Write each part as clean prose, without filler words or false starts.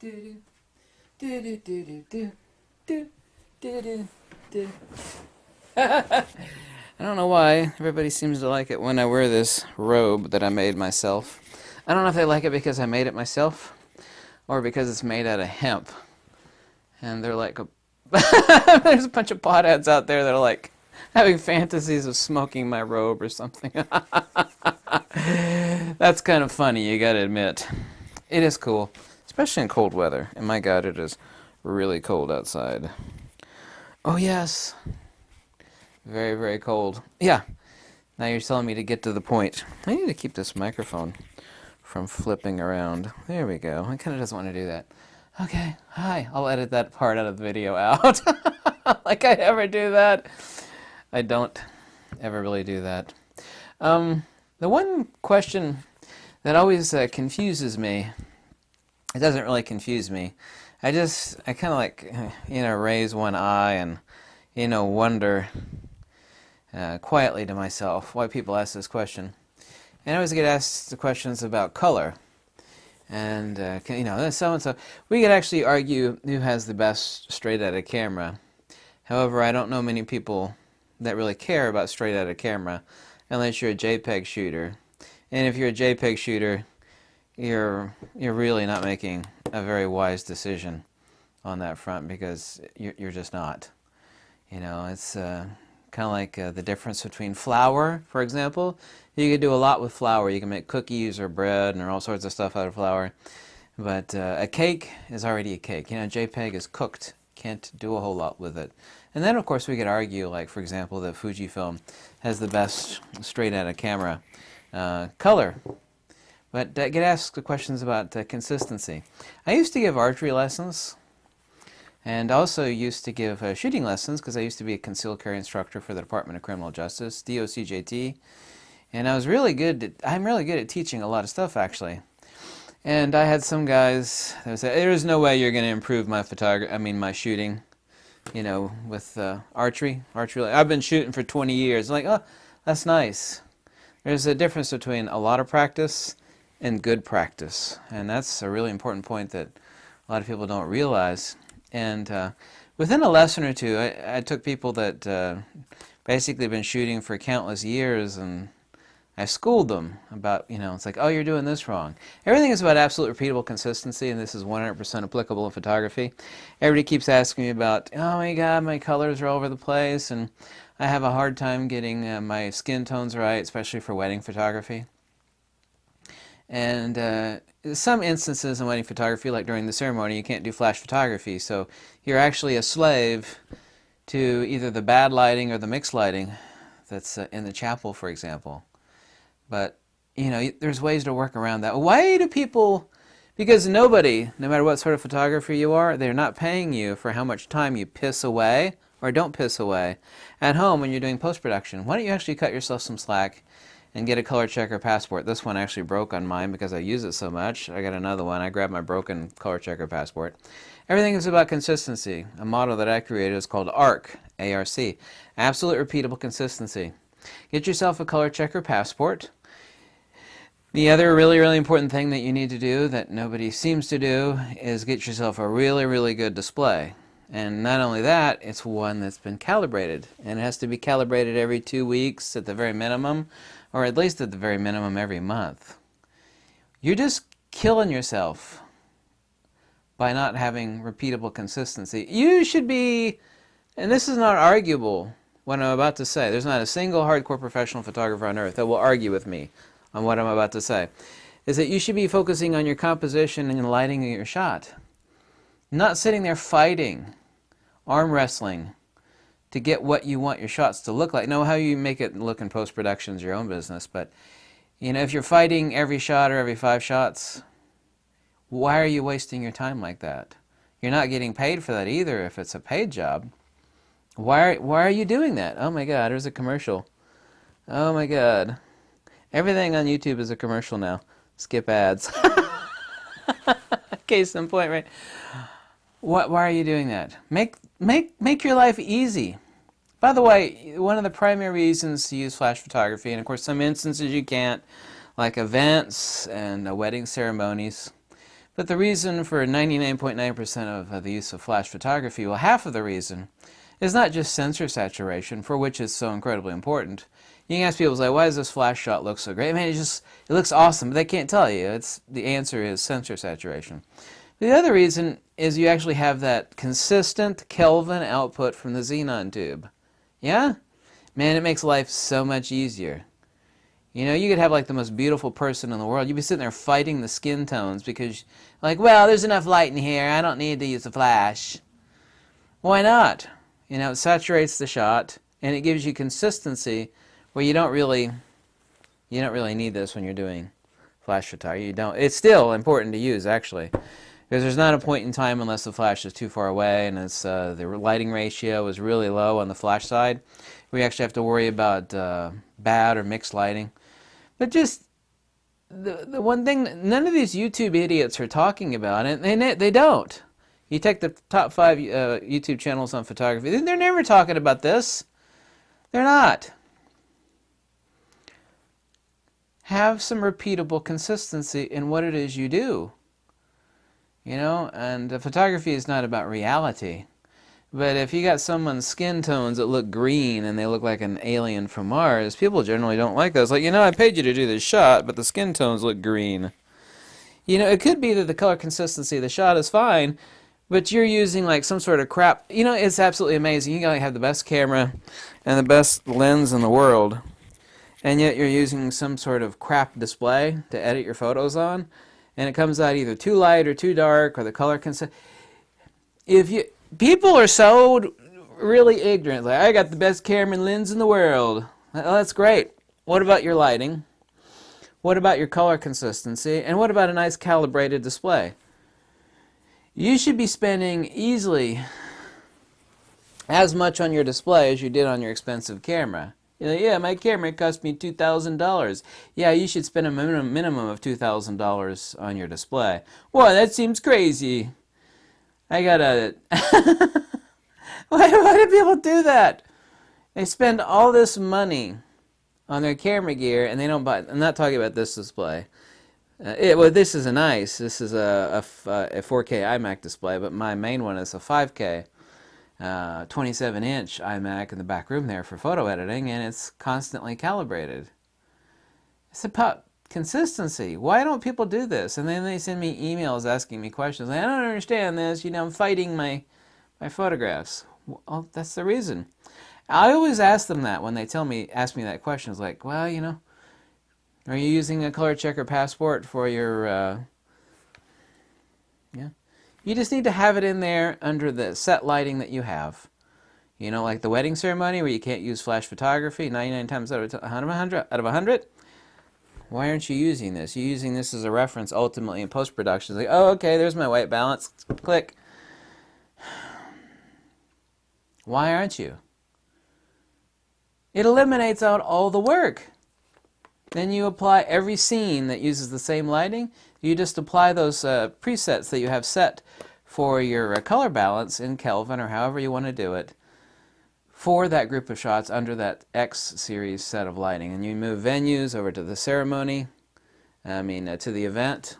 do do do do do do do do do do. I don't know why everybody seems to like it when I wear this robe that I made myself. I don't know if they like it because I made it myself or because it's made out of hemp. And they're like, there's a bunch of potheads out there that are like having fantasies of smoking my robe or something. That's kind of funny, you gotta admit. It is cool, especially in cold weather. And my God, it is really cold outside. Oh, yes. Very, very cold. Yeah. Now you're telling me to get to the point. I need to keep this microphone from flipping around. There we go. I kind of doesn't want to do that. Okay. Hi. I'll edit that part out of the video out. Like I ever do that. I don't ever really do that. The one question that always confuses me, it doesn't really confuse me. I kind of like, raise one eye and, wonder quietly to myself why people ask this question. And I always get asked the questions about color. And, so-and-so. We could actually argue who has the best straight out of camera. However, I don't know many people that really care about straight out of camera unless you're a JPEG shooter. And if you're a JPEG shooter, you're really not making a very wise decision on that front because you're just not. It's kind of like the difference between flour, for example. You could do a lot with flour. You can make cookies or bread and all sorts of stuff out of flour. But a cake is already a cake. JPEG is cooked. Can't do a whole lot with it. And then, of course, we could argue, like, for example, that Fujifilm has the best straight out of camera color. But get asked the questions about consistency. I used to give archery lessons. And also used to give shooting lessons because I used to be a concealed carry instructor for the Department of Criminal Justice, DOCJT. And I'm really good at teaching a lot of stuff, actually. And I had some guys that would say, there's no way you're going to improve my my shooting, with archery. I've been shooting for 20 years. I'm like, oh, that's nice. There's a difference between a lot of practice and good practice. And that's a really important point that a lot of people don't realize. And within a lesson or two, I took people that basically been shooting for countless years, and I schooled them about, it's like, oh, you're doing this wrong. Everything is about absolute repeatable consistency, and this is 100% applicable in photography. Everybody keeps asking me about, oh my God, my colors are all over the place, and I have a hard time getting my skin tones right, especially for wedding photography. And some instances in wedding photography, like during the ceremony, you can't do flash photography, so you're actually a slave to either the bad lighting or the mixed lighting that's in the chapel, for example. But, there's ways to work around that. Why do people, because nobody, no matter what sort of photographer you are, they're not paying you for how much time you piss away or don't piss away at home when you're doing post-production. Why don't you actually cut yourself some slack and get a color checker passport? This one actually broke on mine because I use it so much. I got another one. I grabbed my broken color checker passport. Everything is about consistency. A model that I created is called ARC, A-R-C, Absolute Repeatable Consistency. Get yourself a color checker passport. The other really, really important thing that you need to do that nobody seems to do is get yourself a really, really good display. And not only that, it's one that's been calibrated. And it has to be calibrated every 2 weeks at the very minimum, or at least at the very minimum every month. You're just killing yourself by not having repeatable consistency. You should be, and this is not arguable, what I'm about to say. There's not a single hardcore professional photographer on earth that will argue with me on what I'm about to say, is that you should be focusing on your composition and lighting of your shot. Not sitting there fighting, arm wrestling, to get what you want your shots to look like. Know how you make it look in post-production is your own business, but if you're fighting every shot or every 5 shots, why are you wasting your time like that? You're not getting paid for that either if it's a paid job. Why are you doing that? Oh my God, there's a commercial. Oh my God. Everything on YouTube is a commercial now. Skip ads. Case in point, right? Why are you doing that? Make your life easy. By the way, one of the primary reasons to use flash photography, and of course some instances you can't, like events and wedding ceremonies, But the reason for 99.9% of the use of flash photography, well, half of the reason is not just sensor saturation, for which is so incredibly important. You can ask people, like, why does this flash shot look so great? I mean, it looks awesome, but they can't tell you. The answer is sensor saturation. The other reason is you actually have that consistent Kelvin output from the xenon tube. Yeah? Man, it makes life so much easier. You know, you could have like the most beautiful person in the world. You'd be sitting there fighting the skin tones because, like, well, there's enough light in here. I don't need to use the flash. Why not? You know, it saturates the shot and it gives you consistency where you don't really need this when you're doing flash photography. You don't. It's still important to use, actually, because there's not a point in time unless the flash is too far away and it's the lighting ratio is really low on the flash side. We actually have to worry about bad or mixed lighting. But just the one thing none of these YouTube idiots are talking about, and they don't. You take the top 5 YouTube channels on photography, they're never talking about this. They're not. Have some repeatable consistency in what it is you do. You know, and photography is not about reality. But if you got someone's skin tones that look green and they look like an alien from Mars, people generally don't like those. Like, you know, I paid you to do this shot, but the skin tones look green. You know, it could be that the color consistency of the shot is fine, but you're using like some sort of crap. You know, it's absolutely amazing. You gotta have the best camera and the best lens in the world, and yet you're using some sort of crap display to edit your photos on, and it comes out either too light or too dark, or the color people are so really ignorant. Like, I got the best camera and lens in the world. Well, that's great. What about your lighting? What about your color consistency? And what about a nice calibrated display? You should be spending easily as much on your display as you did on your expensive camera. You know, yeah, my camera cost me $2,000. Yeah, you should spend a minimum of $2,000 on your display. Well, that seems crazy. I gotta... why do people do that? They spend all this money on their camera gear and they don't buy... I'm not talking about this display. Well, this is this is a 4K iMac display, but my main one is a 5K 27-inch iMac in the back room there for photo editing, and it's constantly calibrated. It's about consistency. Why don't people do this? And then they send me emails asking me questions. I don't understand this. You know, I'm fighting my photographs. Well, that's the reason. I always ask them that when they ask me that question. It's like, well, you know, are you using a color checker passport for your, yeah? You just need to have it in there under the set lighting that you have. You know, like the wedding ceremony where you can't use flash photography 99 times out of 100. Why aren't you using this? You're using this as a reference ultimately in post-production. It's like, oh, okay, there's my white balance. Click. Why aren't you? It eliminates out all the work. Then you apply every scene that uses the same lighting. You just apply those presets that you have set for your color balance in Kelvin or however you want to do it for that group of shots under that X series set of lighting. And you move venues over to the ceremony, to the event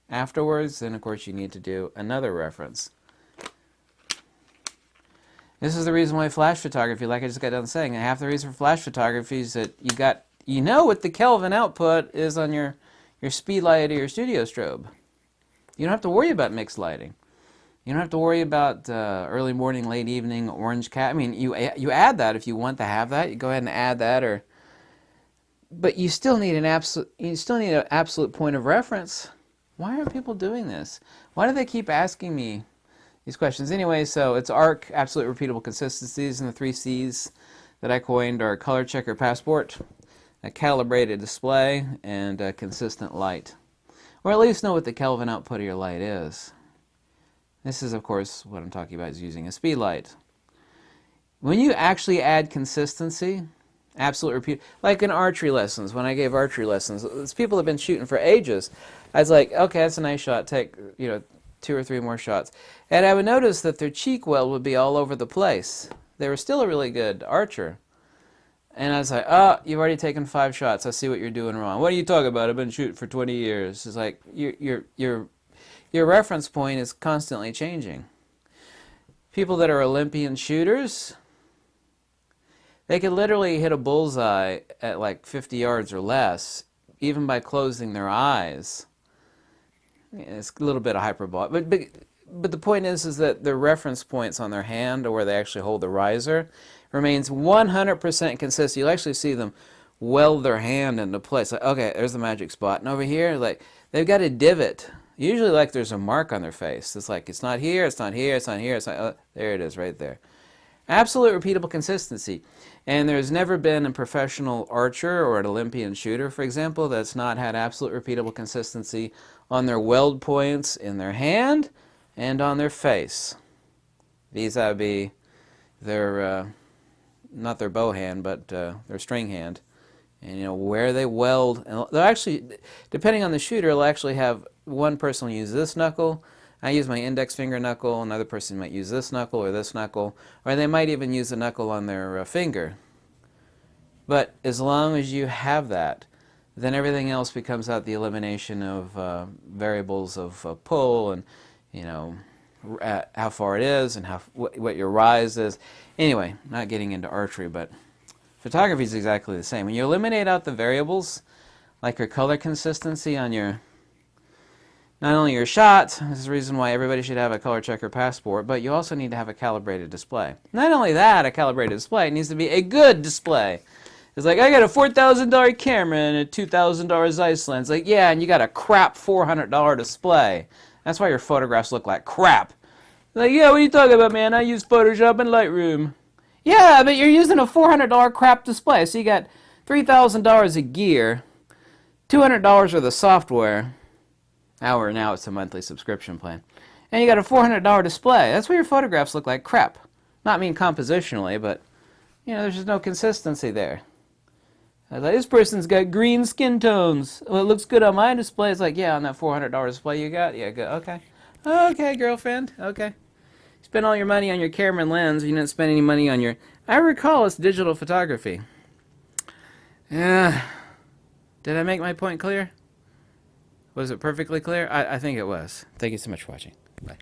afterwards. Then, of course, you need to do another reference. This is the reason why flash photography, like I just got done saying, half the reason for flash photography is that you know what the Kelvin output is on your speed light or your studio strobe. You don't have to worry about mixed lighting. You don't have to worry about early morning, late evening, orange cat. I mean, you add that if you want to have that. You go ahead and add that, but you still need an absolute point of reference. Why are people doing this? Why do they keep asking me these questions? Anyway, so it's ARC, absolute repeatable consistencies, and the 3 C's that I coined are color checker passport, a calibrated display, and a consistent light. Or at least know what the Kelvin output of your light is. This is, of course, what I'm talking about is using a speed light. When you actually add consistency, absolute repeat, like in archery lessons, when I gave archery lessons, people have been shooting for ages. I was like, okay, that's a nice shot, take 2 or 3 more shots. And I would notice that their cheek weld would be all over the place. They were still a really good archer. And I was like, oh, you've already taken 5 shots. I see what you're doing wrong. What are you talking about? I've been shooting for 20 years. It's like, you're your reference point is constantly changing. People that are Olympian shooters, they could literally hit a bullseye at like 50 yards or less, even by closing their eyes. It's a little bit of hyperbole, but the point is that the reference points on their hand, or where they actually hold the riser, remains 100% consistent. You'll actually see them weld their hand into place. Like, okay, there's the magic spot. And over here, like, they've got a divot. Usually, like, there's a mark on their face. It's like, it's not here, it's not here, it's not here, it's not... Oh, there it is, right there. Absolute repeatable consistency. And there's never been a professional archer or an Olympian shooter, for example, that's not had absolute repeatable consistency on their weld points in their hand and on their face. Vis-a-vis their, not their bow hand, but their string hand. And you know, where they weld, and they'll actually, depending on the shooter, they'll actually have one person will use this knuckle. I use my index finger knuckle, another person might use this knuckle or this knuckle, or they might even use the knuckle on their finger. But as long as you have that, then everything else becomes out the elimination of variables of pull and, you know, how far it is and what your rise is. Anyway, not getting into archery, but photography is exactly the same. When you eliminate out the variables, like your color consistency on your, not only your shots, this is the reason why everybody should have a color checker passport, but you also need to have a calibrated display. Not only that, a calibrated display, it needs to be a good display. It's like, I got a $4,000 camera and a $2,000 Zeiss lens. Like, yeah, and you got a crap $400 display. That's why your photographs look like crap. Like, yeah, what are you talking about, man? I use Photoshop and Lightroom. Yeah, but you're using a $400 crap display. So you got $3,000 of gear, $200 of the software. Now it's a monthly subscription plan. And you got a $400 display. That's why your photographs look like crap. Not mean compositionally, but, you know, there's just no consistency there. I was like, this person's got green skin tones. Well, it looks good on my display. It's like, yeah, on that $400 display you got? Yeah, good. Okay. Okay, girlfriend. Okay. Spend all your money on your camera and lens. You didn't spend any money on your... I recall it's digital photography. Yeah. Did I make my point clear? Was it perfectly clear? I think it was. Thank you so much for watching. Bye.